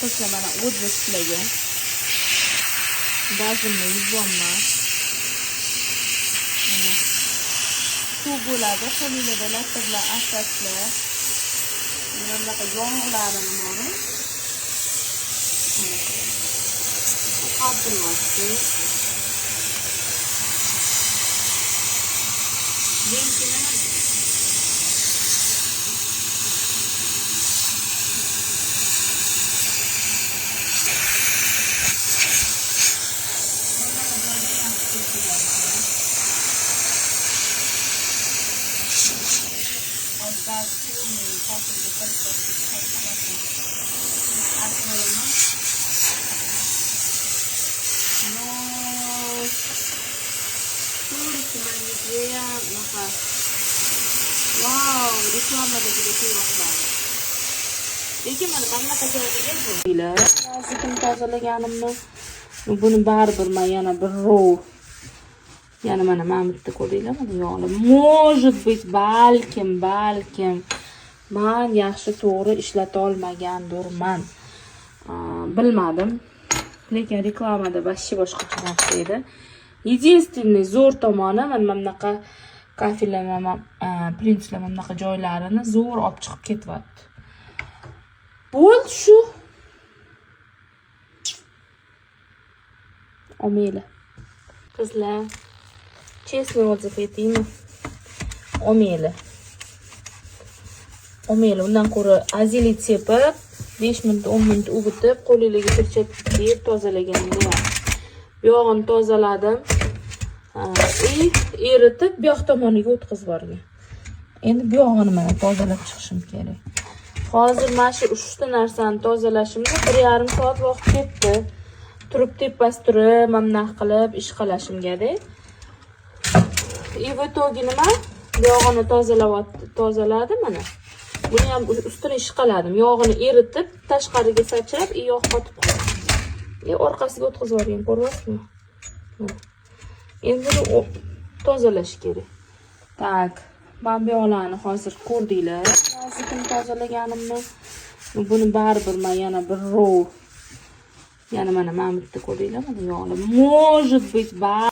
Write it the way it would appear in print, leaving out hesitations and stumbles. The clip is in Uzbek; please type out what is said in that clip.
arkadaşlar bana o'zi ishlagan. Ba'zini yuvaman. Mana suv bo'ladi, qo'lingizda lattalar, asaslar. Mana bunaqa yog'larim bor. Qattiqlashdi. Wow, reklamadagidek yo'qlar. Lekin mana bunaqa joylarga qo'yinglar. Hozir tozalaganimni buni baribir men yana bir row yana mana bitta ko'ringlar, mana yog'li. Может быть, balkim men yaxshi to'g'ri ishlata olmagandirman. Bilmadim. Lekin reklamada boshqa boshqacha narsa edi. Единственный zo'r tomoni mana bunaqa kafelar, prinslar bunaqa joylarini zo'r olib chiqib ketyapti. Bo'ldi shu. Omela. Qizlar, честный отзыв aytaymi? Omela. Undan ko'ra azilit sepib, 5 minut, 10 minut uvitib, qo'lingizga tirchatib tozalaganimda yaxshi. Bu yog'ini tozaladim. Eritib, bu yoq tomoniga o'tkazib yuborgan. Endi bu yog'ini mana tozalab chiqishim kerak. Hozir mana shu 3 ta narsani tozalashimga 1,5 soat vaqt ketdi. Turib tepasi turib, mana qilib ish qilashimga-da. В итоге nima? Bu yog'ini tozaladim mana. Buni ham ustini ishqaladim. Yog'ini eritib, tashqariga sachrab, yog' qotib qoldi. Orqasiga o'tkazib yuborgan, ko'ryapsizmi? Endi buni tozalash kerak. Tak, men bu yoqlarni hozir ko'rdinglar. Hozir tozalaganimni buni baribir men yana bir row yana mana bitta ko'ringlar, mana yog'li. Может быть,